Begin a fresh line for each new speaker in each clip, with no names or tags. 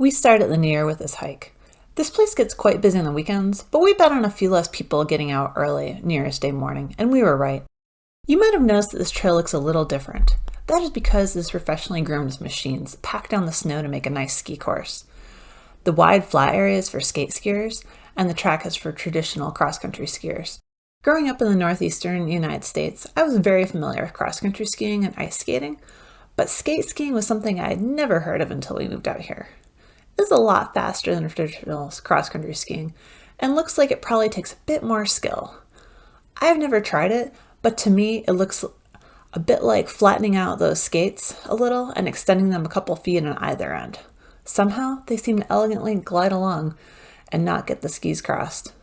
We started the new year with this hike. This place gets quite busy on the weekends, but we bet on a few less people getting out early New Year's Day morning, and we were right. You might have noticed that this trail looks a little different. That is because this professionally groomed machines pack down the snow to make a nice ski course. The wide flat area is for skate skiers, and the track is for traditional cross-country skiers. Growing up in the northeastern United States, I was very familiar with cross-country skiing and ice skating, but skate skiing was something I had never heard of until we moved out here. It's a lot faster than traditional cross-country skiing, and looks like it probably takes a bit more skill. I've never tried it, but to me it looks a bit like flattening out those skates a little and extending them a couple feet on either end. Somehow, they seem to elegantly glide along and not get the skis crossed.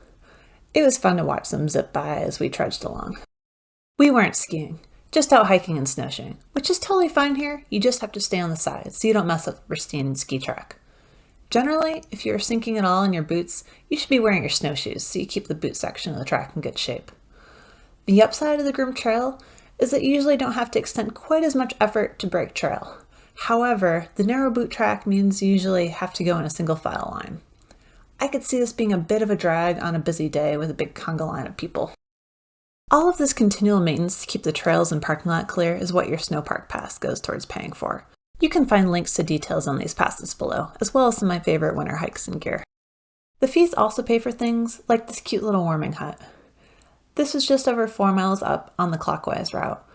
It was fun to watch them zip by as we trudged along. We weren't skiing, just out hiking and snowshoeing, which is totally fine here. You just have to stay on the side so you don't mess up the pristine ski track. Generally, if you're sinking at all in your boots, you should be wearing your snowshoes so you keep the boot section of the track in good shape. The upside of the groomed trail is that you usually don't have to extend quite as much effort to break trail. However, the narrow boot track means you usually have to go in a single file line. I could see this being a bit of a drag on a busy day with a big conga line of people. All of this continual maintenance to keep the trails and parking lot clear is what your snowpark pass goes towards paying for. You can find links to details on these passes below, as well as some of my favorite winter hikes and gear. The fees also pay for things like this cute little warming hut. This was just over 4 miles up on the clockwise route.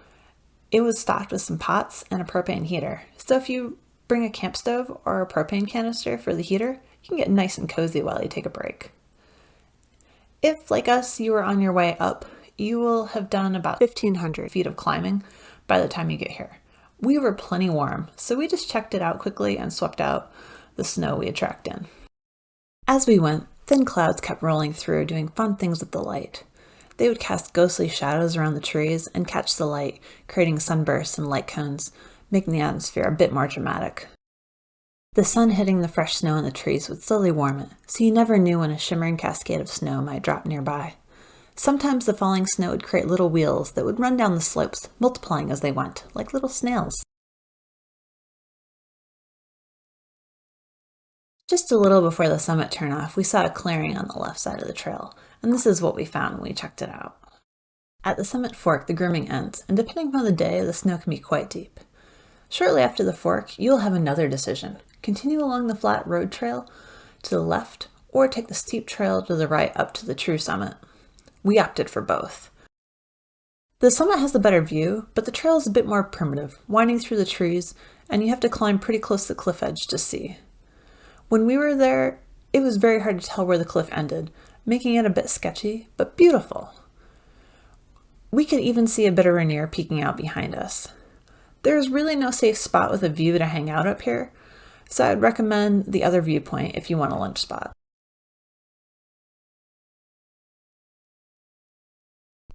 It was stocked with some pots and a propane heater, so if you bring a camp stove or a propane canister for the heater, you can get nice and cozy while you take a break. If, like us, you were on your way up, you will have done about 1,500 feet of climbing by the time you get here. We were plenty warm, so we just checked it out quickly and swept out the snow we had tracked in. As we went, thin clouds kept rolling through, doing fun things with the light. They would cast ghostly shadows around the trees and catch the light, creating sunbursts and light cones, making the atmosphere a bit more dramatic. The sun hitting the fresh snow on the trees would slowly warm it, so you never knew when a shimmering cascade of snow might drop nearby. Sometimes the falling snow would create little wheels that would run down the slopes, multiplying as they went, like little snails. Just a little before the summit turnoff, we saw a clearing on the left side of the trail, and this is what we found when we checked it out. At the summit fork, the grooming ends, and depending upon the day, the snow can be quite deep. Shortly after the fork, you will have another decision. Continue along the flat road trail to the left, or take the steep trail to the right up to the true summit. We opted for both. The summit has the better view, but the trail is a bit more primitive, winding through the trees, and you have to climb pretty close to the cliff edge to see. When we were there, it was very hard to tell where the cliff ended, making it a bit sketchy, but beautiful. We could even see a bit of Rainier peeking out behind us. There is really no safe spot with a view to hang out up here, so I'd recommend the other viewpoint if you want a lunch spot.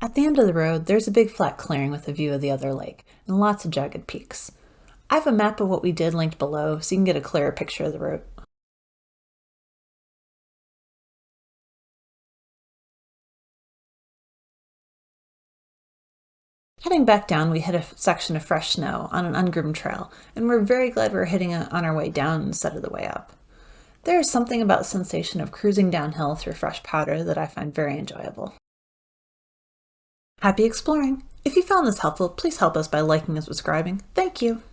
At the end of the road, there's a big flat clearing with a view of the other lake, and lots of jagged peaks. I have a map of what we did linked below so you can get a clearer picture of the route. Heading back down, we hit a section of fresh snow on an ungroomed trail, and we're very glad we're hitting it on our way down instead of the way up. There is something about the sensation of cruising downhill through fresh powder that I find very enjoyable. Happy exploring! If you found this helpful, please help us by liking and subscribing. Thank you!